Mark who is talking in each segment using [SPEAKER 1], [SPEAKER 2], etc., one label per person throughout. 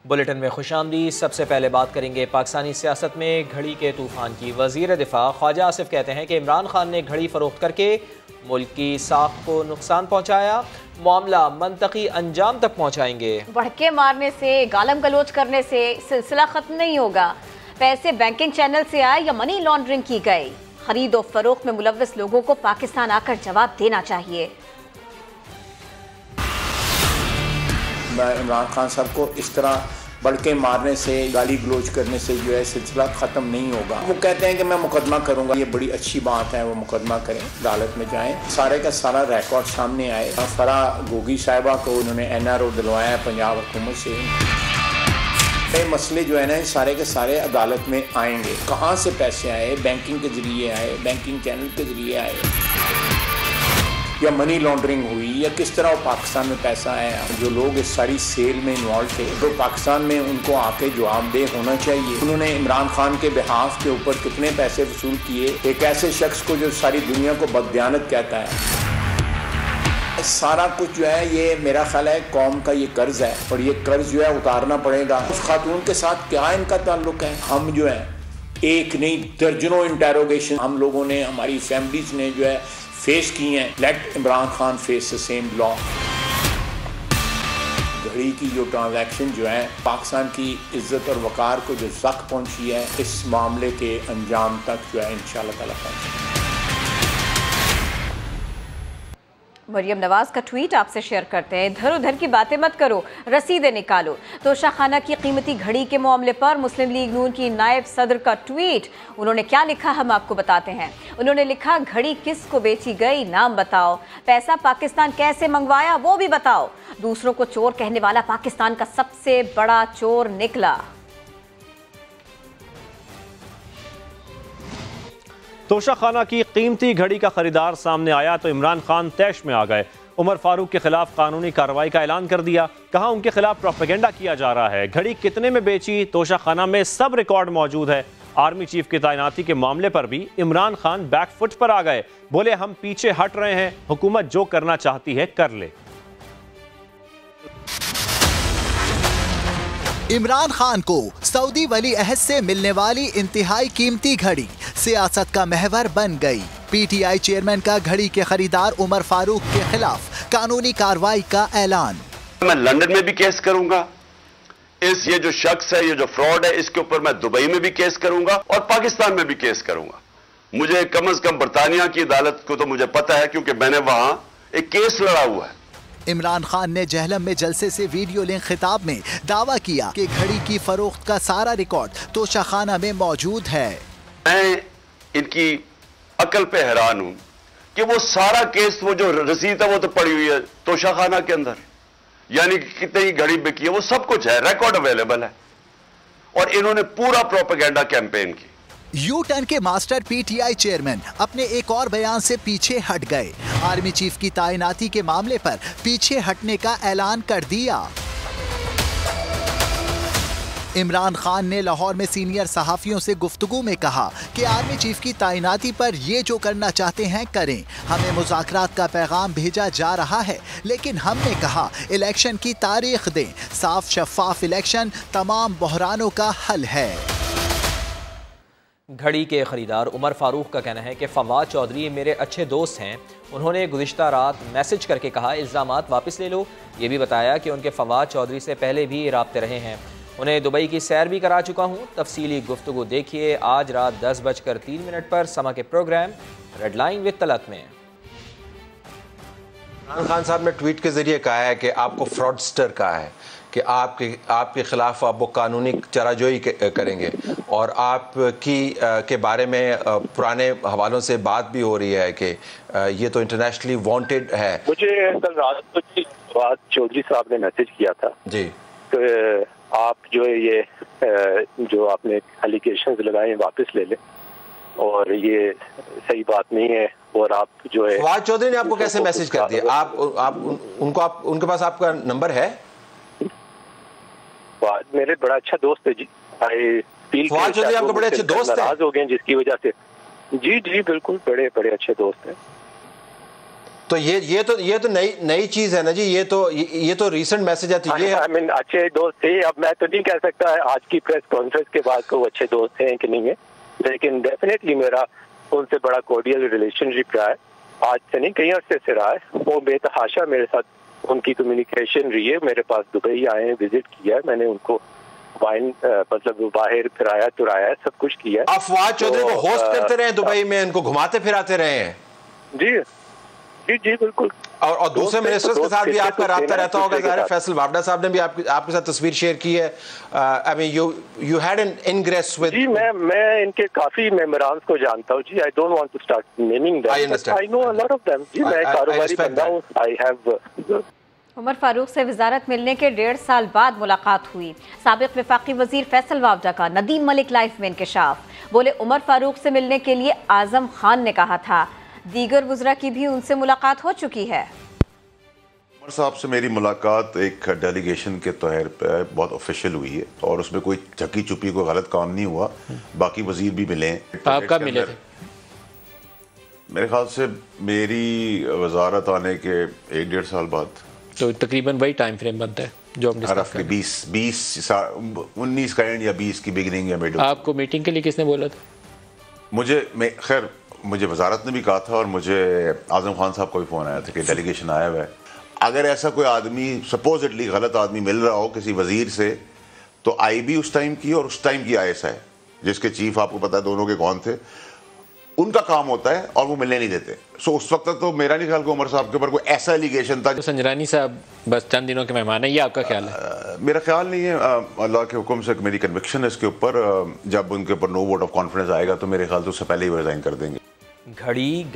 [SPEAKER 1] Bulletin में खुशामदीद। सबसे पहले बात करेंगे पाकिस्तानी सियासत में घड़ी के तूफान की। वज़ीर दिफा ख्वाजा आसिफ कहते हैं कि इमरान खान ने घड़ी फरोख्त करके मुल्क की साख को नुकसान पहुँचाया, मामला मंतकी अंजाम तक पहुँचाएंगे।
[SPEAKER 2] भड़के मारने से, गालम गलोच करने से सिलसिला खत्म नहीं होगा। पैसे बैंकिंग चैनल से आए या मनी लॉन्ड्रिंग की गई, खरीद और फरोख्त में मुलव्वस लोगों को पाकिस्तान आकर जवाब देना चाहिए।
[SPEAKER 3] इमरान खान साहब को इस तरह बड़के मारने से, गाली गलोच करने से जो है सिलसिला ख़त्म नहीं होगा। वो कहते हैं कि मैं मुकदमा करूंगा, ये बड़ी अच्छी बात है, वो मुकदमा करें, अदालत में जाएं, सारे का सारा रिकॉर्ड सामने आए। फराह गोगी साहिबा को उन्होंने NRO दिलवाया है पंजाब हुकूमत से। ये मसले जो है ना सारे के सारे अदालत में आएंगे। कहाँ से पैसे आए, बैंकिंग के जरिए आए, बैंकिंग चैनल के जरिए आए, या मनी लॉन्ड्रिंग हुई, या किस तरह पाकिस्तान में पैसा आया। जो लोग इस सारी सेल में इन्वॉल्व थे तो पाकिस्तान में उनको आके जवाबदेह होना चाहिए। उन्होंने इमरान खान के बिहाफ के ऊपर कितने पैसे वसूल किए, एक ऐसे शख्स को जो सारी दुनिया को बददियानत कहता है। सारा कुछ जो है ये मेरा ख्याल है कौम का ये कर्ज है, और ये कर्ज जो है उतारना पड़ेगा। उस खातून के साथ क्या इनका ताल्लुक है? हम जो है एक नहीं दर्जनों इंटेरोगेशन हम लोगों ने, हमारी फैमिलीज ने जो है फेस की हैं। Let Imran Khan face the same law. घड़ी की जो ट्रांजैक्शन जो है पाकिस्तान की इज्जत और वकार को जो ज़ख्म पहुंची है, इस मामले के अंजाम तक जो है इंशाअल्लाह ताला पहुंचेगी।
[SPEAKER 2] मरियम नवाज का ट्वीट आपसे शेयर करते हैं। इधर उधर की बातें मत करो, रसीदें निकालो। तोशाखाना की कीमती घड़ी के मामले पर मुस्लिम लीग नून की नायब सदर का ट्वीट। उन्होंने क्या लिखा हम आपको बताते हैं। उन्होंने लिखा, घड़ी किस को बेची गई नाम बताओ, पैसा पाकिस्तान कैसे मंगवाया वो भी बताओ। दूसरों को चोर कहने वाला पाकिस्तान का सबसे बड़ा चोर निकला।
[SPEAKER 4] तोशाखाना की कीमती घड़ी का खरीदार सामने आया तो इमरान खान तैश में आ गए। उमर फारूक के खिलाफ कानूनी कार्रवाई का ऐलान कर दिया। कहा उनके खिलाफ प्रोपेगेंडा किया जा रहा है। घड़ी कितने में बेची, तोशाखाना में सब रिकॉर्ड मौजूद है। आर्मी चीफ की तैनाती के मामले पर भी इमरान खान बैकफुट पर आ गए। बोले हम पीछे हट रहे हैं, हुकूमत जो करना चाहती है कर ले।
[SPEAKER 5] इमरान खान को सऊदी वली अहद से मिलने वाली इंतहाई कीमती घड़ी सियासत का महवर बन गई। PTI चेयरमैन का घड़ी के खरीदार उमर फारूक के खिलाफ कानूनी कार्रवाई का ऐलान।
[SPEAKER 6] मैं लंदन में भी केस करूंगा, ये जो शख्स है, ये जो फ्रॉड है, इसके ऊपर मैं दुबई में भी केस करूंगा और पाकिस्तान में भी केस करूंगा। मुझे कम से कम बरतानिया की अदालत को तो मुझे पता है, क्योंकि मैंने वहां एक केस लड़ा हुआ है।
[SPEAKER 5] इमरान खान ने जहलम में जलसे से वीडियो लिंक खिताब में दावा किया कि घड़ी की फरोख्त का सारा रिकॉर्ड तोशाखाना में मौजूद है।
[SPEAKER 6] मैं इनकी अकल पे हैरान हूं कि वो सारा केस, वो जो रसीद है वो तो पड़ी हुई है तोशाखाना के अंदर, यानी कि कितनी घड़ी बिकी है वो सब कुछ है, रिकॉर्ड अवेलेबल है। और इन्होंने पूरा प्रोपेगेंडा कैंपेन की।
[SPEAKER 5] यू टर्न के मास्टर PTI चेयरमैन अपने एक और बयान से पीछे हट गए। आर्मी चीफ की तैनाती के मामले पर पीछे हटने का ऐलान कर दिया। इमरान खान ने लाहौर में सीनियर सहाफियों से गुफ्तगू में कहा कि आर्मी चीफ की तैनाती पर ये जो करना चाहते हैं करें। हमें मुज़ाकरात का पैगाम भेजा जा रहा है, लेकिन हमने कहा इलेक्शन की तारीख दें। साफ शफाफ इलेक्शन तमाम बहरानों का हल है।
[SPEAKER 1] घड़ी के खरीदार उमर फारूक का कहना है कि फवाद चौधरी मेरे अच्छे दोस्त हैं। उन्होंने गुज़िश्ता रात मैसेज करके कहा इल्ज़ामात वापस ले लो। ये भी बताया कि उनके फवाद चौधरी से पहले भी राब्ते रहे हैं। उन्हें दुबई की सैर भी करा चुका हूँ। तफसीली गुफ्तगू देखिए आज रात 10:03 पर समा के program red line with Talat में।
[SPEAKER 7] इमरान खान साहब ने ट्वीट के जरिए कहा है कि आपको फ्रॉडस्टर कहा है कि आपके खिलाफ आप वो कानूनी चाराजोई करेंगे, और आपकी के बारे में पुराने हवालों से बात भी हो रही है कि ये तो इंटरनेशनली वांटेड है।
[SPEAKER 8] मुझे कल रात को फवाद चौधरी साहब ने मैसेज किया था
[SPEAKER 7] जी,
[SPEAKER 8] तो आप जो है ये जो आपने एलिगेशंस लगाए हैं वापस ले लें, और ये सही बात नहीं है। और आप जो है
[SPEAKER 7] फवाद चौधरी ने आपको कैसे मैसेज कर दिया? आप उनके पास आपका नंबर है?
[SPEAKER 8] मेरे बड़ा अच्छा दोस्त है जी।
[SPEAKER 7] फवाद चौधरी आपके बड़े अच्छे दोस्त हैं?
[SPEAKER 8] नाराज हो गए जिसकी वजह से। जी जी बिल्कुल, बड़े बड़े अच्छे दोस्त हैं।
[SPEAKER 7] तो ये तो नई चीज है ना जी, ये तो रीसेंट मैसेज है। तो ये
[SPEAKER 8] आई मीन अच्छे दोस्त थे। अब मैं तो नहीं कह सकता आज की प्रेस कॉन्फ्रेंस के बाद को वो अच्छे दोस्त हैं कि नहीं है, लेकिन डेफिनेटली मेरा उनसे बड़ा कोर्डियल रिलेशनशिप रहा है। आज से नहीं, कई अर्से से रहा है। वो बेतहाशा मेरे साथ उनकी कम्युनिकेशन रही है। मेरे पास दुबई आए हैं, विजिट किया है, मैंने उनको वाइन मतलब बाहर फिराया तुराया है, सब कुछ किया है।
[SPEAKER 7] आप फवाद चौधरी को होस्ट करते रहे दुबई में, इनको घुमाते फिराते रहे हैं?
[SPEAKER 8] जी जी जी बिल्कुल।
[SPEAKER 7] और दूसरे मिनिस्टर्स के साथ भी आपका राब्ता रहता होगा ज़ाहिर है। फैसल वावड़ा साहब ने भी आपके साथ तस्वीर शेयर की है। I mean you had an ingress with. जी
[SPEAKER 8] मैं इनके काफी मेंबरांस को जानता हूं जी। I don't want to start naming them, I know a lot of them जी। मैं कारोबारी बंदा हूं। आई हैव
[SPEAKER 2] उमर फारूक से वजारत मिलने के 1.5 साल बाद मुलाकात हुई। साबिक वफाकी वजीर फैसल वावड़ा का नदीम मलिक लाइफ में इंकशाफ। बोले उमर फारूक से मिलने के लिए आजम खान ने कहा था। दीगर वज़रा की भी उनसे मुलाकात हो चुकी है।
[SPEAKER 9] उमर साहब से मेरी मुलाकात एक डेलीगेशन के तौर पर बहुत ऑफिशियल हुई है और उसमें कोई चकी चुपी कोई गलत काम नहीं हुआ। बाकी वजीर भी मिले।
[SPEAKER 10] आप कब मिले थे?
[SPEAKER 9] मेरे ख्याल से मेरी वजारत आने के 1-1.5 साल बाद।
[SPEAKER 10] तो तकरीबन वही टाइम फ्रेम बनता है जो हम डिस्कस कर रहे हैं।
[SPEAKER 9] 19 का एंड या 20 की बिगिनिंग या मिड।
[SPEAKER 10] आपको मीटिंग के लिए किसने बोला था?
[SPEAKER 9] मुझे वजारत ने भी कहा था और मुझे आजम खान साहब का भी फ़ोन आया था कि डेलीगेशन आया हुआ है। अगर ऐसा कोई आदमी सपोजिटली गलत आदमी मिल रहा हो किसी वजीर से, तो IB उस टाइम की और उस टाइम की ISI जिसके चीफ आपको पता है दोनों के कौन थे, उनका काम होता है और वो मिलने नहीं देते। सो उस वक्त तक तो मेरा नहीं ख्याल कि उमर साहब के ऊपर कोई ऐसा एलिगेशन था।
[SPEAKER 10] तो संजरानी साहब बस चंद दिनों के मेहमान है, ये आपका ख्याल है?
[SPEAKER 9] मेरा ख्याल नहीं है। अल्लाह के हुक्म से मेरी कन्विक्शन है इसके ऊपर। जब उनके ऊपर नो वोट ऑफ कॉन्फिडेंस आएगा तो मेरे ख्याल से उससे पहले ही वो रिजाइन कर देंगे।
[SPEAKER 1] घड़ी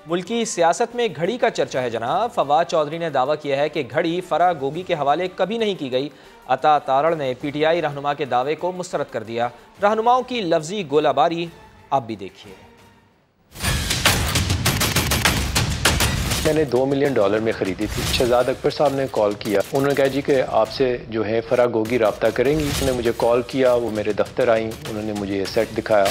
[SPEAKER 1] मुल्की सियासत में घड़ी का चर्चा है जनाब। फवाद चौधरी ने दावा किया है कि घड़ी फराह गोगी के हवाले कभी नहीं की गई। अता तारड़ ने PTI रहनुमा के दावे को मुस्तरद कर दिया। रहनुमाओं की लफ्जी गोलाबारी आप भी देखिए।
[SPEAKER 8] मैंने $2 मिलियन में ख़रीदी थी। शहजाद अकबर साहब ने कॉल किया, उन्होंने कहा जी कि आपसे जो है फराह गोगी रब्ता करेंगी। उन्होंने मुझे कॉल किया, वो मेरे दफ्तर आई, उन्होंने मुझे ये सेट दिखाया।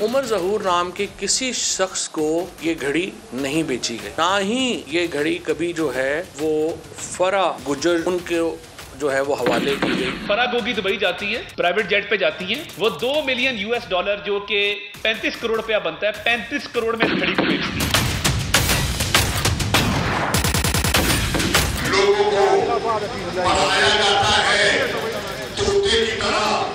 [SPEAKER 11] उमर ज़हूर नाम के किसी शख्स को ये घड़ी नहीं बेची गई, ना ही ये घड़ी कभी जो है वो फराह गुजर उनके जो है वो हवाले की गई।
[SPEAKER 12] फराह गोगी दुबई जाती है, प्राइवेट जेट पे जाती है। वो $2 मिलियन जो कि 35 करोड़ रुपया बनता है, 35 करोड़ में इस घड़ी को बेचती है।
[SPEAKER 13] लोगों को बनाया जाता है तोते की तरह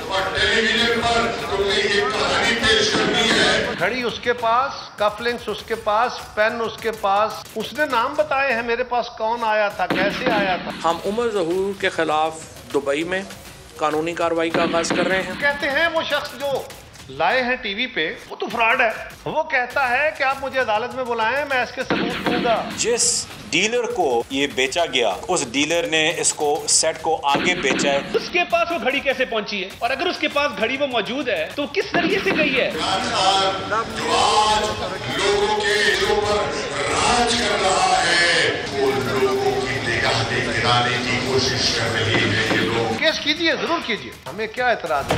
[SPEAKER 13] और टेलीविजन पर तुमने ये कहानी पेश करनी है।
[SPEAKER 14] घड़ी उसके पास, कफलिंग्स उसके पास, पेन उसके पास, उसने नाम बताए हैं मेरे पास कौन आया था, कैसे आया था।
[SPEAKER 11] हम उमर ज़हूर के खिलाफ दुबई में कानूनी कार्रवाई का आगाज कर रहे हैं।
[SPEAKER 14] कहते हैं वो शख्स जो लाए हैं टीवी पे वो तो फ्रॉड है। वो कहता है कि आप मुझे अदालत में बुलाएं, मैं इसके सबूत दूंगा।
[SPEAKER 15] जिस डीलर को ये बेचा गया उस डीलर ने इसको सेट को आगे बेचा है।
[SPEAKER 12] उसके पास वो घड़ी कैसे पहुंची है, और अगर उसके पास घड़ी वो मौजूद है तो किस तरीके से गई है?
[SPEAKER 13] लोगों के ऊपर राज कर रहा है, वो लोगों की निगाहें गिराने की कोशिश कर रही है। ये लोग
[SPEAKER 14] केस कीजिए, जरूर कीजिए, हमें क्या एतराज है।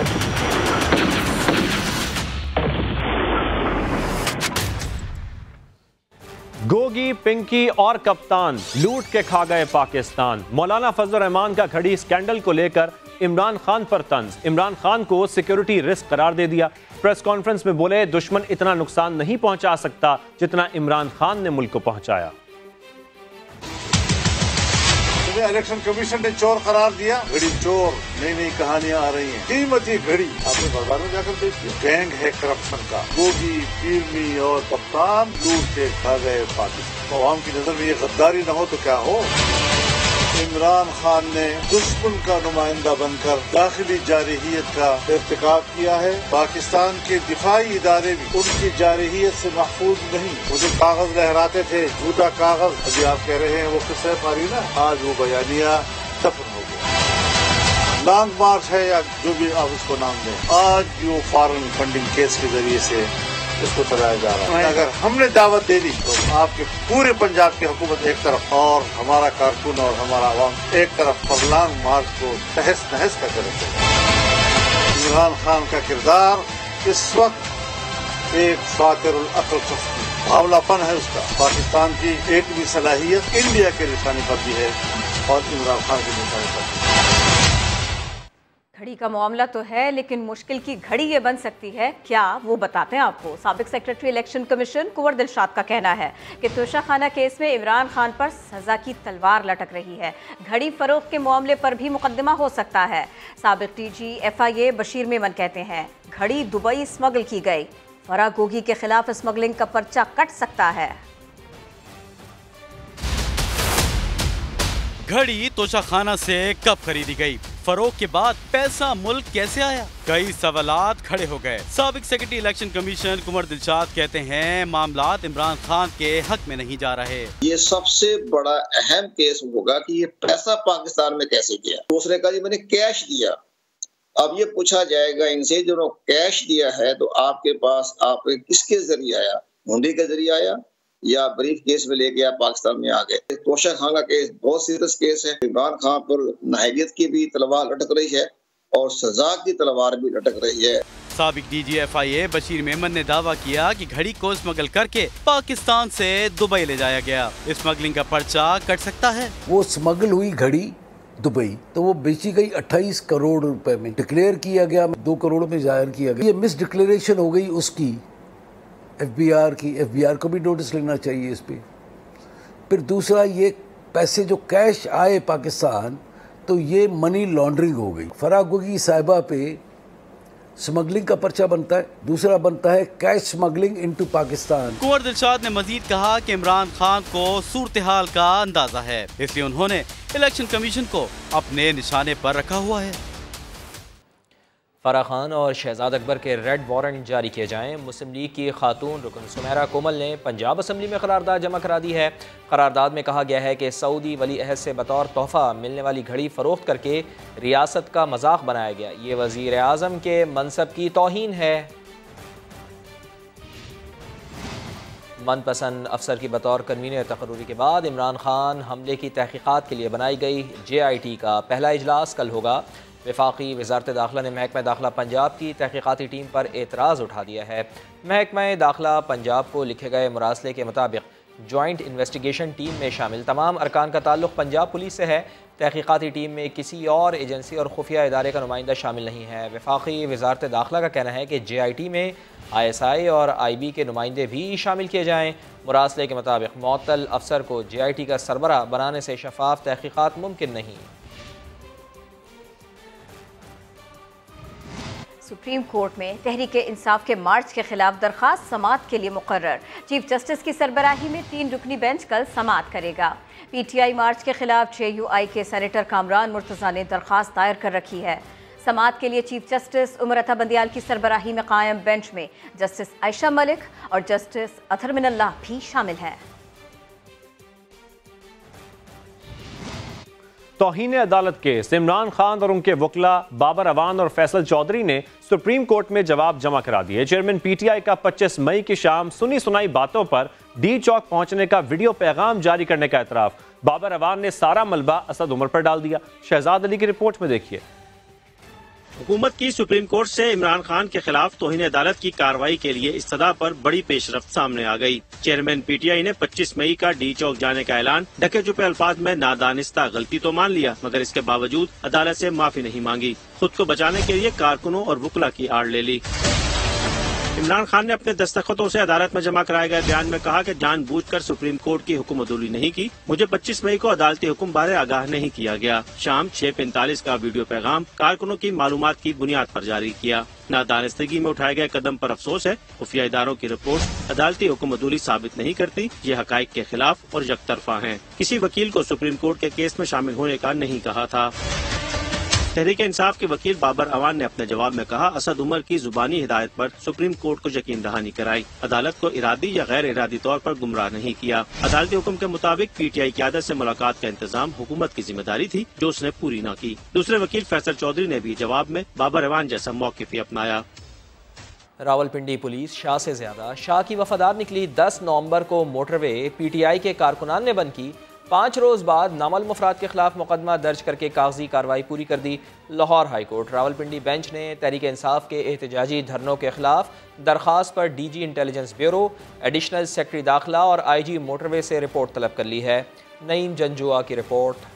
[SPEAKER 4] गोगी, पिंकी और कप्तान लूट के खा गए पाकिस्तान। मौलाना फजल रहमान का घड़ी स्कैंडल को लेकर इमरान खान पर तंज। इमरान खान को सिक्योरिटी रिस्क करार दे दिया। प्रेस कॉन्फ्रेंस में बोले दुश्मन इतना नुकसान नहीं पहुंचा सकता जितना इमरान खान ने मुल्क को पहुंचाया।
[SPEAKER 16] इलेक्शन कमीशन ने चोर करार दिया, घड़ी चोर। नई नई कहानियां आ रही हैं। कीमती घड़ी आपने बाजार में जाकर देखिए। गैंग है करप्शन का। गोगी, पीरनी और कप्तान लूट के खा गए पाकिस्तान। अवाम की नजर में ये गद्दारी न हो तो क्या हो। इमरान खान ने दुश्मन का नुमाइंदा बनकर दाखिली जारहियत का इर्तिकाब किया है। पाकिस्तान के दिफाई इदारे भी उनकी जारहियत से महफूज नहीं। वो जो कागज लहराते थे, झूठा कागज, अभी आप कह रहे हैं वो किस्सा मारी ना, आज वो बयानिया दफन हो गया। लॉन्ग मार्च है या जो भी आप उसको नाम दें, आज जो फॉरेन फंडिंग केस के जरिए से इसको चलाया जा रहा है। अगर हमने दावत दे दी तो आपके पूरे पंजाब की हुकूमत एक तरफ और हमारा कारकुन और हमारा आवाम एक तरफ पर लॉन्ग मार्च को तहस नहस का करेंगे। इमरान खान का किरदार इस वक्त एक सातिरुल अक्ल शख्स भावलापन है उसका। पाकिस्तान की एक भी सलाहियत इंडिया के निशाने पर भी है और इमरान खान के निशाने पर।
[SPEAKER 2] घड़ी का मामला तो है, लेकिन मुश्किल की घड़ी ये बन सकती है क्या, वो बताते हैं आपको। साबिक सेक्रेटरी इलेक्शन कमीशन कुंवर दिलशाद का कहना है कि तोशाखाना केस में इमरान खान पर सजा की तलवार लटक रही है। घड़ी फरोख्त के मामले पर भी मुकदमा हो सकता है। साबिक DG FIA बशीर मेमन कहते हैं घड़ी दुबई स्मगल की गई, फराह गोगी के खिलाफ स्मगलिंग का पर्चा कट सकता है।
[SPEAKER 17] घड़ी तोशाखाना से कब खरीदी गई, फरोख के बाद पैसा मुल्क कैसे आया, कई सवालात खड़े हो गए। साबिक सेक्रेटरी इलेक्शन कमीशन कुंवर दिलशाद कहते हैं मामलात इमरान खान के हक में नहीं जा रहे।
[SPEAKER 18] ये सबसे बड़ा अहम केस होगा कि ये पैसा पाकिस्तान में कैसे गया। दूसरे का जी मैंने कैश दिया, अब ये पूछा जाएगा इनसे जो कैश दिया है तो आपके पास आपके किसके जरिए आया, हुंडी के जरिए आया या ब्रीफ केस में लेके आप पाकिस्तान में आ गए। तोशाखाना का केस बहुत सीरियस केस है। इमरान खान पर नाहरियत की भी तलवार लटक रही है और सजा की तलवार भी लटक रही है।
[SPEAKER 17] साबिक DG FIA बशीर मेमन ने दावा किया कि घड़ी को स्मगल करके पाकिस्तान से दुबई ले जाया गया। स्मगलिंग का पर्चा कट सकता है।
[SPEAKER 19] वो स्मगल हुई घड़ी दुबई, तो वो बेची गई 28 करोड़ रुपए में, डिक्लेयर किया गया 2 करोड़ में जाहिर किया गया। ये मिस डिक्लेरेशन हो गई उसकी FBR की। FBR को भी नोटिस लेना चाहिए इस पे। फिर दूसरा, ये पैसे जो कैश आए पाकिस्तान, तो ये मनी लॉन्ड्रिंग हो गई। फराह गोगी साहिबा पे स्मगलिंग का पर्चा बनता है, दूसरा बनता है कैश स्मगलिंग इनटू पाकिस्तान।
[SPEAKER 17] कुंवर दिलशाद ने मजीद कहा कि इमरान खान को सूरत हाल का अंदाजा है, इसलिए उन्होंने इलेक्शन कमीशन को अपने निशाने पर रखा हुआ है।
[SPEAKER 1] फराह खान और शहजाद अकबर के रेड वारंट जारी किए जाएं। मुस्लिम लीग की खातून रुकन सुमेरा कोमल ने पंजाब असम्बली में करारदाद जमा करा दी है। करारदाद में कहा गया है कि सऊदी वली अहद से बतौर तोहफ़ा मिलने वाली घड़ी फ़रोख्त करके रियासत का मजाक बनाया गया। ये वज़ीर आज़म के मनसब की तौहीन है। मनपसंद अफसर की बतौर कन्वीनर तकर्री के बाद इमरान खान हमले की तहकीक़ात के लिए बनाई गई JIT का पहला इजलास कल होगा। वफाकी वज़ारत दाखिला ने महकमा दाखिला पंजाब की तहकीक़ाती टीम पर एतराज़ उठा दिया है। महकमा दाखिला पंजाब को लिखे गए मुरासले के मुताबिक जॉइंट इन्वेस्टिगेशन टीम में शामिल तमाम अरकान का ताल्लुक़ पंजाब पुलिस से है। तहकीक़ाती टीम में किसी और एजेंसी और खुफिया इदारे का नुमाइंदा शामिल नहीं है। वफाकी वज़ारत दाखिला का कहना है कि JIT में ISI और IB के नुमाइंदे भी शामिल किए जाएँ। मुरासले के मुताबिक मुअत्तल अफसर को JIT का सरबराह बनाने से शफाफ तहकीक़ात मुमकिन नहीं।
[SPEAKER 2] सुप्रीम कोर्ट में तहरीक इंसाफ के मार्च के खिलाफ दरखास्त समाअत के लिए मुकर्रर। चीफ जस्टिस की सरबराही में 3 रुकनी बेंच कल समाअत करेगा। PTI मार्च के खिलाफ JUI के सेनेटर कामरान मुर्तज़ा ने दरखास्त दायर कर रखी है। समाअत के लिए चीफ जस्टिस उमर अता बंदियाल की सरबराही में कायम बेंच में जस्टिस आयशा मलिक और जस्टिस अतहर मिनल्लाह भी शामिल हैं।
[SPEAKER 4] तौहीन अदालत केस इमरान खान और उनके वकला बाबर अवान और फैसल चौधरी ने सुप्रीम कोर्ट में जवाब जमा करा दिए। चेयरमैन PTI का 25 मई की शाम सुनी सुनाई बातों पर D चौक पहुंचने का वीडियो पैगाम जारी करने का एतराफ। बाबर अवान ने सारा मलबा असद उमर पर डाल दिया। शहजाद अली की रिपोर्ट में देखिए।
[SPEAKER 20] हुकूमत की सुप्रीम कोर्ट से इमरान खान के खिलाफ तौहीन अदालत की कार्रवाई के लिए इस्तदा पर बड़ी पेशरफ्त सामने आ गई। चेयरमैन PTI ने 25 मई का D चौक जाने का ऐलान ढके छुपे अल्फाज में नादानिस्ता गलती तो मान लिया, मगर इसके बावजूद अदालत से माफी नहीं मांगी। खुद को बचाने के लिए कारकुनों और वकला की आड़ ले ली। इमरान खान ने अपने दस्तखतों से अदालत में जमा कराए गए बयान में कहा कि जानबूझकर सुप्रीम कोर्ट की हुक्म अदूली नहीं की। मुझे 25 मई को अदालती हुक्म बारे आगाह नहीं किया गया। शाम 6:45 का वीडियो पैगाम कारकुनों की मालूमात की बुनियाद पर जारी किया। नादानिस्तगी में उठाए गए कदम पर अफसोस है। खुफिया इदारों की रिपोर्ट अदालती हुक्म अदूली साबित नहीं करती। ये हकाइक के खिलाफ और यकतरफा है। किसी वकील को सुप्रीम कोर्ट के केस में शामिल होने का नहीं कहा था। तहरीक इंसाफ के वकील बाबर अवान ने अपने जवाब में कहा, असद उमर की जुबानी हिदायत पर सुप्रीम कोर्ट को यकीन दहानी कराई। अदालत को इरादी या गैर इरादी तौर पर गुमराह नहीं किया। अदालती हुक्म के मुताबिक PTI की आदत से मुलाकात का इंतजाम हुकूमत की जिम्मेदारी थी, जो उसने पूरी न की। दूसरे वकील फैसल चौधरी ने भी जवाब में बाबर अवान जैसा मौक़िफ़ अपनाया।
[SPEAKER 1] रावलपिंडी पुलिस शाह से ज्यादा शाह की वफादार निकली। 10 नवंबर को मोटरवे PTI के कारकुनान ने बंद की। 5 रोज़ बाद नामालूम अफराद के खिलाफ मुकदमा दर्ज करके कागजी कार्रवाई पूरी कर दी। Lahore high court Rawalpindi bench ने तहरीक इंसाफ के एहतजाजी धरनों के खिलाफ दरख्वास्त पर DG intelligence bureau, additional secretary दाखिला और IG मोटरवे से रिपोर्ट तलब कर ली है। नईम जंजुआ की report.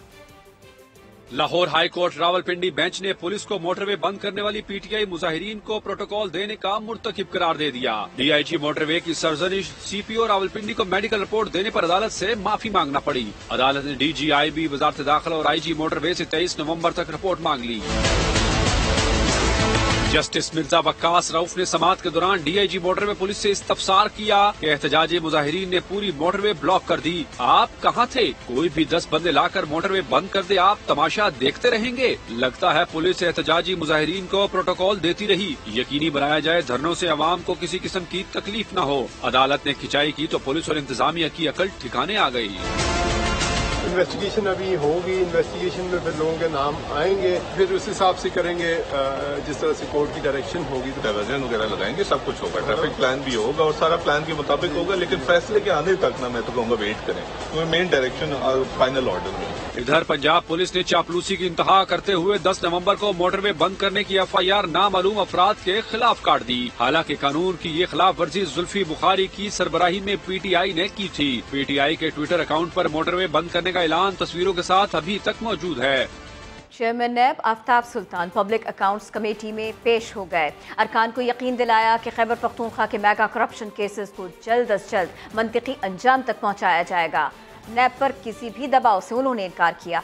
[SPEAKER 21] Lahore high court Rawalpindi bench ने पुलिस को मोटरवे बंद करने वाली PTI मुजाहिरीन को प्रोटोकॉल देने का मुर्तकिब करार दे दिया। DIG मोटरवे की सरजनिश CPO रावलपिंडी को मेडिकल रिपोर्ट देने पर अदालत से माफी मांगना पड़ी। अदालत ने DG, IB, वजारत दाखिला और IG मोटरवे से 23 नवंबर तक रिपोर्ट मांग ली। जस्टिस मिर्जा वक्कास रऊफ ने समाअत के दौरान DIG मोटरवे पुलिस से इस्तफसार किया कि एहतजाजी मुजाहिरीन ने पूरी मोटरवे ब्लॉक कर दी। आप कहाँ थे? कोई भी 10 बंदे लाकर मोटरवे बंद कर दे, आप तमाशा देखते रहेंगे? लगता है पुलिस एहतजाजी मुजाहिरीन को प्रोटोकॉल देती रही। यकीनी बनाया जाए धरनों से अवाम को किसी किस्म की तकलीफ न हो। अदालत ने खिंचाई की तो पुलिस और इंतजामिया की अकल ठिकाने आ गई।
[SPEAKER 22] इन्वेस्टिगेशन अभी होगी, इन्वेस्टिगेशन में फिर लोगों के नाम आएंगे, फिर उस हिसाब से करेंगे जिस तरह से कोर्ट की डायरेक्शन होगी।
[SPEAKER 23] डायवर्जन वगैरह लगाएंगे, सब कुछ होगा, ट्रैफिक प्लान भी होगा और सारा प्लान के मुताबिक होगा। लेकिन फैसले के आने तक ना मैं तो कहूँगा वेट करें, तो मेन डायरेक्शन और फाइनल ऑर्डर में।
[SPEAKER 21] इधर पंजाब पुलिस ने चापलूसी की इंतहा करते हुए 10 नवंबर को मोटरवे बंद करने की FIR नामालूम अफराद के खिलाफ काट दी। हालांकि कानून की ये खिलाफ वर्जी जुल्फी बुखारी की सरबराही में PTI ने की थी। PTI के ट्विटर अकाउंट पर मोटरवे बंद करने का ऐलान तस्वीरों के साथ अभी तक मौजूद है।
[SPEAKER 2] चेयरमैन नैब आफ्ताब सुल्तान पब्लिक अकाउंट्स कमेटी में पेश हो गए। अरकान को यकीन दिलाया कि खैबर पख्तूनख्वा के मेगा करप्शन केसेस को जल्द अज जल्द मंतिकी अंजाम तक पहुंचाया जाएगा। नैब पर किसी भी दबाव से उन्होंने इनकार किया।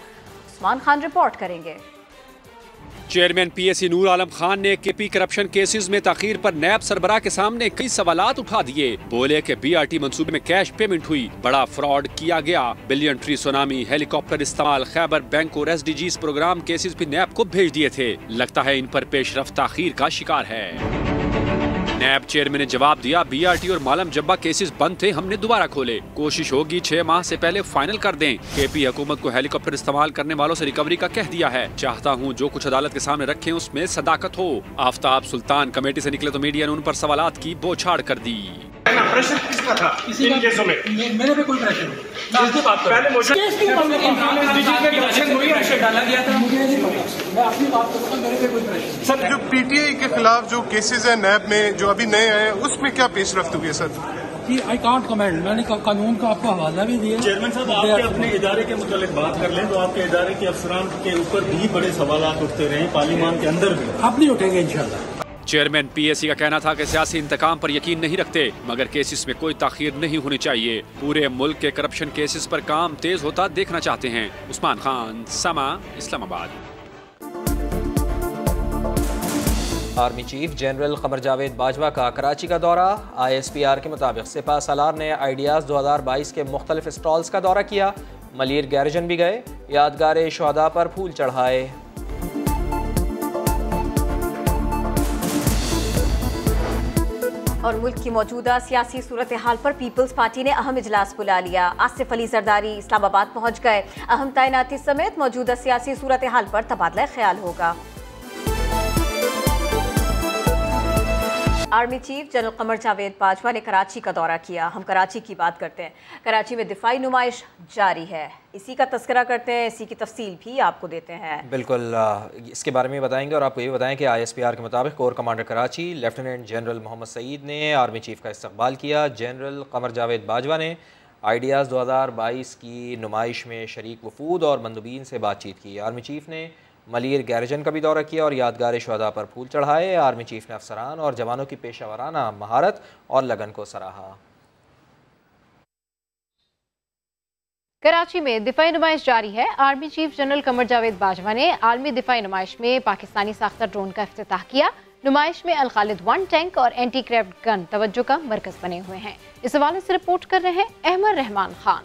[SPEAKER 2] उस्मान खान रिपोर्ट करेंगे।
[SPEAKER 21] चेयरमैन PSC नूर आलम खान ने KP करप्शन केसेस में ताखीर पर नैब सरबराह के सामने कई सवालात उठा दिए। बोले कि BRT मंसूबे में कैश पेमेंट हुई, बड़ा फ्रॉड किया गया, बिलियन ट्री सुनामी, हेलीकॉप्टर इस्तेमाल, खैबर बैंक और SDGs प्रोग्राम केसेस भी नैब को भेज दिए थे। लगता है इन पर पेशरफ्त ताखीर का शिकार है। नैब चेयरमैन ने जवाब दिया, BRT और मालम जब्बा केसेस बंद थे, हमने दोबारा खोले। कोशिश होगी 6 माह से पहले फाइनल कर दें। KP हुकूमत को हेलीकॉप्टर इस्तेमाल करने वालों से रिकवरी का कह दिया है। चाहता हूँ जो कुछ अदालत के सामने रखें उसमें सदाकत हो। आफ्ताब सुल्तान कमेटी से निकले तो मीडिया ने उन पर सवालात की बौछार कर दी।
[SPEAKER 24] प्रेशर किसका था इन केसों में? मेरे पे कोई प्रेशर नहीं। इसकी बात कर। पहले मोशन केस की डाला गया था, मुझे नहीं पता। मैं अपनी बात करूंगा, मेरे पे कोई प्रेशर नहीं।
[SPEAKER 22] सर, जो PTI के खिलाफ जो केसेस है नैब में जो अभी नए आए उसमें क्या पेशरफ्त हुई है सर?
[SPEAKER 24] I can't comment. मैंने कानून का आपको हवाला भी दिया। चेयरमैन साहब, आप अपने इदारे के मुतालिक बात कर लें तो आपके इदारे के अफसरान के ऊपर भी बड़े सवालात उठते रहे, पार्लियामान के अंदर भी। अब नहीं उठेंगे इंशाल्लाह।
[SPEAKER 21] चेयरमैन PSC का कहना था कि सियासी इंतकाम पर यकीन नहीं रखते, मगर केसेस में कोई ताखीर नहीं होनी चाहिए। पूरे मुल्क के करप्शन केसेस पर काम तेज होता देखना चाहते हैं। उस्मान खान, समा, Islamabad.
[SPEAKER 1] Army chief general Qamar Javed Bajwa का कराची का दौरा। ISPR के मुताबिक सिपा सालार ने आइडियाज़ 2022 के मुख्तलिफ स्टॉल्स का दौरा किया। मलिर गैरजन भी गए, यादगार शहदा पर फूल चढ़ाए।
[SPEAKER 2] और मुल्क की मौजूदा सियासी सूरत हाल पर पीपल्स पार्टी ने अहम इजलास बुला लिया। आसिफ अली जरदारी इस्लामाबाद पहुंच गए। अहम तैनाती समेत मौजूदा सियासी सूरत हाल पर तबादला ख्याल होगा। Army chief general Qamar Javed Bajwa ने कराची का दौरा किया। हम कराची की बात करते हैं। कराची में दिफाई नुमाइश जारी है, इसी का तस्करा करते हैं, इसी की तफसील भी आपको देते हैं।
[SPEAKER 1] बिल्कुल, इसके बारे में बताएंगे और आपको ये बताएं कि ISPR के मुताबिक core commander Karachi lieutenant general Mohammad Saeed ने आर्मी चीफ का इस्तकबाल किया। जनरल कमर जावेद बाजवा ने आइडियाज़ 2022 की नुमाइश में शरीक वफूद और मंदूबीन से बातचीत की। आर्मी चीफ ने मलिर गैरजन का भी दौरा किया और यादगार शहदा पर फूल चढ़ाए। आर्मी चीफ ने अफसरान और जवानों की पेशा वराना महारत और लगन को सराहा।
[SPEAKER 25] कराची में दिफाई नुमाइश जारी है। Army chief general Qamar Javed Bajwa ने आलमी दिफाई नुमाइश में पाकिस्तानी साख्ता ड्रोन का इफ्तिताह किया। नुमाइश में अल-खालिद 1 टैंक और एंटी क्राफ्ट गन तवज्जो का मरकज बने हुए हैं। इस हवाले से रिपोर्ट कर रहे हैं अहमद रहमान खान।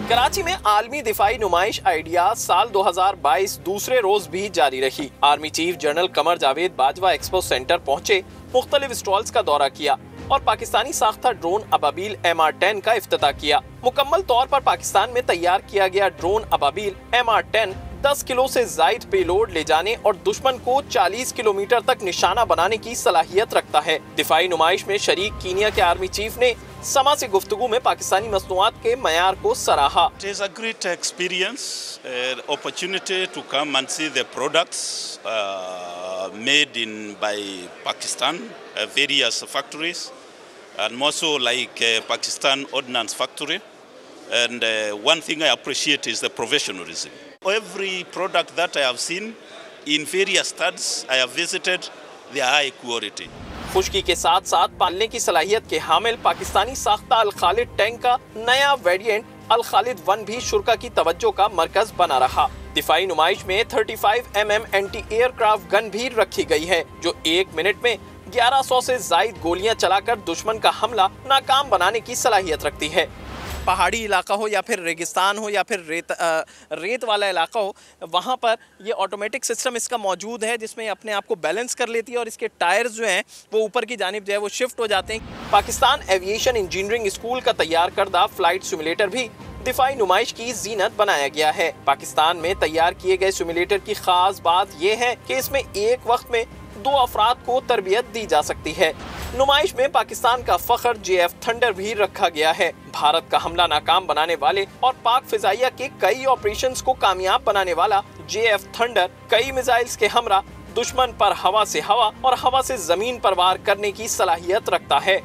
[SPEAKER 26] कराची में आलमी दिफाई नुमाइश आइडियाज साल 2022 दूसरे रोज भी जारी रही। Army chief general Qamar Javed Bajwa expo centre पहुंचे, मुख्तलिफ स्टॉल्स का दौरा किया और पाकिस्तानी साख्ता ड्रोन अबाबील MR-10 का इफ्तिताह किया। मुकम्मल तौर पर पाकिस्तान में तैयार किया गया ड्रोन अबाबील MR-10 10 किलो से जायद पेलोड ले जाने और दुश्मन को 40 किलोमीटर तक निशाना बनाने की सलाहियत रखता है। दिफाई नुमाइश में शरीक कीनिया के आर्मी चीफ ने समा से गुफ्तगू में पाकिस्तानी मसनूआत के मयार को सराहा।
[SPEAKER 3] It is a great experience, opportunity to come and see the products made by Pakistan, various factories, and also like Pakistan Ordnance Factory. And one thing I appreciate is the professionalism. Every product that I have seen in various studs I have visited, they are high quality.
[SPEAKER 26] खुश्की के साथ साथ पालने की सलाहियत के हामिल पाकिस्तानी साख्ता अल Khalid tank का नया variant अल खालिद 1 भी शुरा की तवज्जो का मरकज बना रहा। दिफाई नुमाइश में 35 mm एंटी एयरक्राफ्ट गन भी रखी गई है, जो 1 मिनट में 1100 से जायद गोलियां चलाकर दुश्मन का हमला नाकाम बनाने की सलाहियत रखती है। पहाड़ी इलाका हो या फिर रेगिस्तान हो या फिर रेत वाला इलाका हो, वहाँ पर ये ऑटोमेटिक सिस्टम इसका मौजूद है, जिसमें अपने आप को बैलेंस कर लेती है और इसके टायर्स जो हैं वो ऊपर की जानिब जो है वो शिफ्ट हो जाते हैं। पाकिस्तान एविएशन इंजीनियरिंग स्कूल का तैयार करदा फ्लाइट सिमुलेटर भी दिफाई नुमाइश की जीनत बनाया गया है। पाकिस्तान में तैयार किए गए सिमुलेटर की खास बात यह है कि इसमें एक वक्त में 2 अफराद को तरबियत दी जा सकती है। नुमाइश में पाकिस्तान का फख्र JF थंडर भी रखा गया है। भारत का हमला नाकाम बनाने वाले और पाक फिजाइया के कई ऑपरेशंस को कामयाब बनाने वाला JF थंडर कई मिसाइल्स के हमरा दुश्मन पर हवा से हवा और हवा से जमीन पर वार करने की सलाहियत रखता है।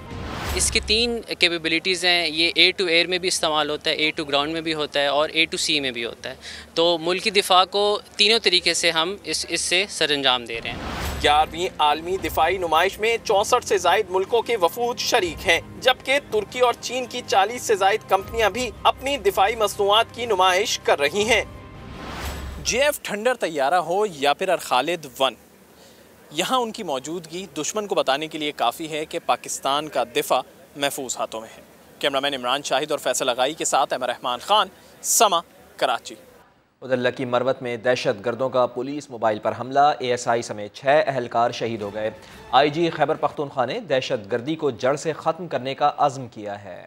[SPEAKER 5] इसकी 3 कैपेबिलिटीज़ हैं। ये A to एयर में भी इस्तेमाल होता है, A to ग्राउंड में भी होता है और A to सी में भी होता है। तो मुल्की दिफा को तीनों तरीके से हम इससे सरअंजाम दे रहे हैं।
[SPEAKER 26] 11वीं आलमी दिफाई नुमाइश में 64 से जायद मुल्कों के वफूद शरीक हैं, जबकि तुर्की और चीन की 40 से जायद कंपनियां भी अपनी दिफाई मसनूआत की नुमाइश कर रही हैं। JF थंडर तैयारा हो या फिर अल खालिद 1, यहाँ उनकी मौजूदगी दुश्मन को बताने के लिए काफ़ी है कि पाकिस्तान का दिफा महफूज हाथों में है। कैमरामैन इमरान शाहिद और फैसल लगाई के साथ अमर रहमान खान, समा, कराची।
[SPEAKER 1] उधर लकी मरवत में दहशत गर्दों का पुलिस मोबाइल पर हमला, ASI समेत 6 अहलकार शहीद हो गए। IG खैबर पख्तूनख्वा ने दहशत गर्दी को जड़ से ख़त्म करने का अज़्म किया है।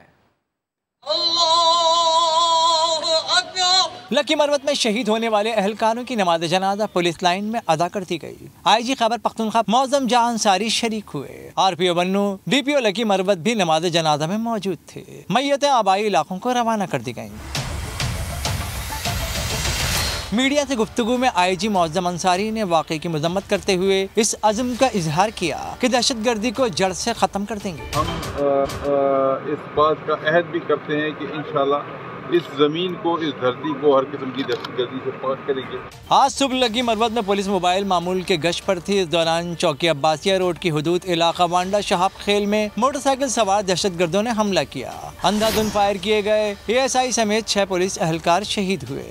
[SPEAKER 6] लकी मरवत में शहीद होने वाले अहलकारों की नमाज जनाजा पुलिस लाइन में अदा कर दी गई। IG खैबर पख्तूनख्वा मौजम जहां अंसारी शरीक हुए। RPO बन्नू, DPO लकी मरवत भी नमाज जनाजा में मौजूद थे। मैयतें आबाई इलाकों को रवाना कर दी गयी। मीडिया से गुफ्तगू में IG मौजम अंसारी ने वाक़े की मजम्मत करते हुए इस अज़्म का इजहार किया कि दहशत गर्दी को जड़ से ख़त्म कर देंगे।
[SPEAKER 23] हम इस बात का अहद भी करते हैं कि इंशाल्लाह इस जमीन को, इस धरती को हर किस्म की दहशतगर्दी से पाक करेंगे।
[SPEAKER 6] आज सुबह लगी मरवत में पुलिस मोबाइल मामूल के गश्त पर थी। इस दौरान चौकी अब्बासिया रोड की हदूद इलाका वांडा शहाब खेल में मोटरसाइकिल सवार दहशत गर्दों ने हमला किया। अंधाधुंध फायर किए गए। ASI समेत 6 पुलिस अहलकार शहीद हुए।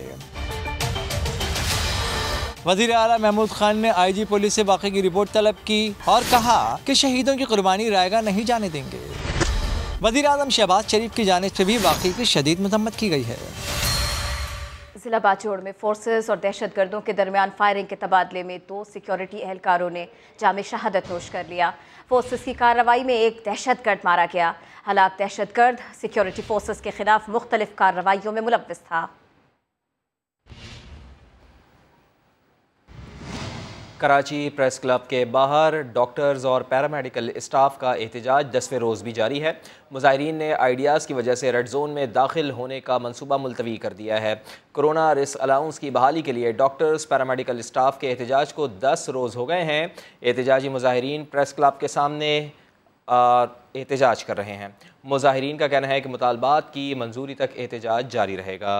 [SPEAKER 6] वज़ीर आला महमूद खान ने IG पुलिस से वाक़े की रिपोर्ट तलब की और कहा कि शहीदों की कुर्बानी रायगा नहीं जाने देंगे। वज़ीर आज़म शहबाज शरीफ की जानिब से भी वाक़े की शदीद मजम्मत की गई है।
[SPEAKER 2] जिला बाचोड़ में फोर्सेस और दहशत गर्दों के दरमियान फायरिंग के तबादले में 2 सिक्योरिटी एहलकारों ने जामे शहादत नोश कर लिया। फोर्सेस की कार्रवाई में एक दहशतगर्द मारा गया। हलाक दहशतगर्द सिक्योरिटी फोर्सेस के खिलाफ मुख्तलिफ कार्रवाइयों में मुलव्विस था।
[SPEAKER 1] कराची प्रेस क्लब के बाहर डॉक्टर्स और पैरामेडिकल स्टाफ का एहतजाज 10वें रोज़ भी जारी है। मुजाहिरीन ने आइडियाज़ की वजह से रेड जोन में दाखिल होने का मंसूबा मुलतवी कर दिया है। कोरोना रिस्क अलाउंस की बहाली के लिए डॉक्टर्स पैरामेडिकल स्टाफ के एहतजाज को 10 रोज़ हो गए हैं। एहतजाजी मुजाहिरीन प्रेस क्लब के सामने एहतजाज कर रहे हैं। मुजाहिरीन का कहना है कि मुतालबात की मंजूरी तक एहतजाज जारी रहेगा।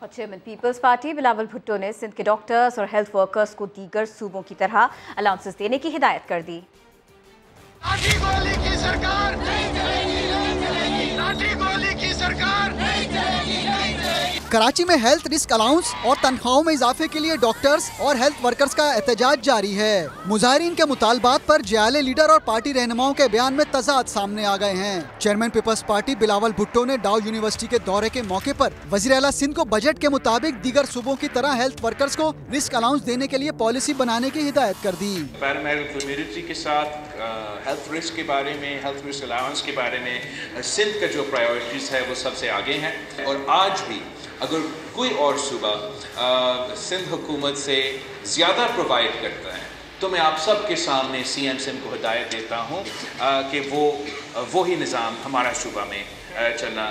[SPEAKER 2] Chairman People's Party Bilawal Bhutto ने सिंध के डॉक्टर्स और हेल्थ वर्कर्स को दीगर सूबों की तरह अलाउंसेस देने की हिदायत कर दी।
[SPEAKER 13] लाठी गोली की सरकार नहीं चलेगी, नहीं चलेगी। लाठी गोली की सरकार नहीं चलेगी, नहीं चलेगी।
[SPEAKER 7] कराची में हेल्थ रिस्क अलाउंस और तनख्वाहों में इजाफे के लिए डॉक्टर्स और हेल्थ वर्कर्स का एहतजाज जारी है। मुजाहिरीन के मुतालबात पर JLA लीडर और पार्टी रहनुमाओं के बयान में तजाद सामने आ गए हैं। Chairman People's Party Bilawal Bhutto ने डाउ यूनिवर्सिटी के दौरे के मौके पर वज़ीर आला सिंध को बजट के मुताबिक दीगर सूबों की तरह हेल्थ वर्कर्स को रिस्क अलाउंस देने के लिए पॉलिसी बनाने की हिदायत कर दी।
[SPEAKER 8] पैरामेडिकल कम्युनिटी के साथ हेल्थ रिस्क के बारे में, हेल्थ रिस्क अलाउंस के बारे में सिंध का जो प्रायोरिटीज है वो सबसे आगे हैं। और आज भी अगर कोई और सूबा सिंध हुकूमत से ज़्यादा प्रोवाइड करता है तो मैं आप सब के सामने CM सिंध को हिदायत देता हूँ कि वो ही निज़ाम हमारा सूबा में चलना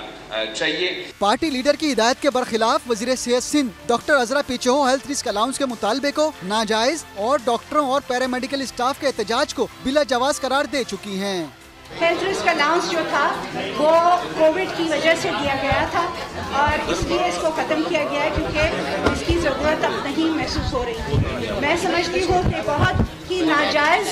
[SPEAKER 8] चाहिए।
[SPEAKER 7] पार्टी लीडर की हिदायत के बरखिलाफ वजीर सेहत सिंध डॉक्टर अजरा पीछो हेल्थ रिस्क अलाउंस के मुतालबे को नाजायज और डॉक्टरों और पैरामेडिकल स्टाफ के एहतजाज को बिला जवाज करार दे चुकी हैं।
[SPEAKER 9] हेल्थ रिस्क अलाउंस जो था वो कोविड की वजह से दिया गया था और इसलिए इसको ख़त्म किया गया है क्योंकि इसकी ज़रूरत अब नहीं महसूस हो रही थी। मैं समझती हूँ कि बहुत ही नाजायज़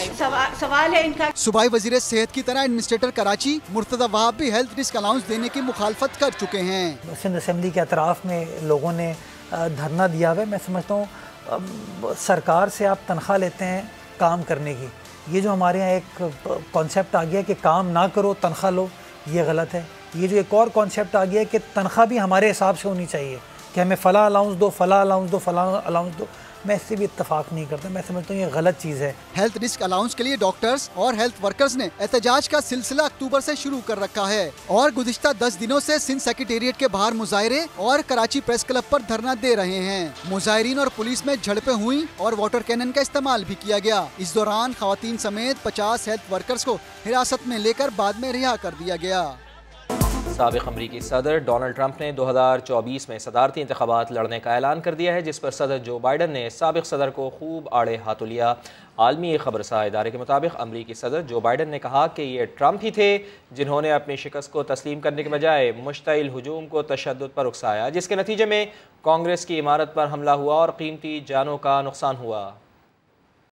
[SPEAKER 9] सवाल है इनका।
[SPEAKER 7] सूबाई वजीर सेहत की तरह एडमिनिस्ट्रेटर कराची मुर्तज़ा वहाब भी हेल्थ रिस्क अलाउंस देने की मुखालफत कर चुके हैं।
[SPEAKER 10] सिंध असेंबली के अतराफ में लोगों ने धरना दिया हुआ है। मैं समझता हूँ सरकार से आप तनख्वाह लेते हैं काम करने की, ये जो हमारे यहाँ एक कॉन्सेप्ट आ गया कि काम ना करो तनख्वाह लो, ये गलत है। ये जो एक और कॉन्सेप्ट आ गया कि तनख्वाह भी हमारे हिसाब से होनी चाहिए कि हमें फ़ला अलाउंस दो, फ़ला अलाउंस दो, फ़ला अलाउंस दो, मैं इससे भी इत्तफाक नहीं करता। मैं समझता हूँ ये गलत चीज़ है।
[SPEAKER 7] हेल्थ रिस्क अलाउंस के लिए डॉक्टर्स और हेल्थ वर्कर्स ने एहतजाज का सिलसिला अक्टूबर से शुरू कर रखा है और गुज़िश्ता 10 दिनों से सिंध सेक्रेटेरिएट के बाहर मुजाहरे और कराची प्रेस क्लब पर धरना दे रहे हैं। मुजाहिरीन और पुलिस में झड़पें हुई और वाटर कैनन का इस्तेमाल भी किया गया। इस दौरान खवातीन समेत 50 हेल्थ वर्कर्स को हिरासत में लेकर बाद में रिहा कर दिया गया।
[SPEAKER 1] साबिक़ अमरीकी सदर डोनाल्ड ट्रंप ने 2024 में सदारती इंतखाबात लड़ने का ऐलान कर दिया है, जिस पर सदर जो बाइडन ने साबिक़ सदर को खूब आड़े हाथों लिया। आलमी खबरसां इदारे के मुताबिक अमरीकी सदर जो बाइडन ने कहा कि ये ट्रंप ही थे जिन्होंने अपनी शिकस्त को तस्लीम करने के बजाय मुश्तइल हुजूम को तशद्दुद पर उकसाया, जिसके नतीजे में कांग्रेस की इमारत पर हमला हुआ और कीमती जानों का नुकसान हुआ।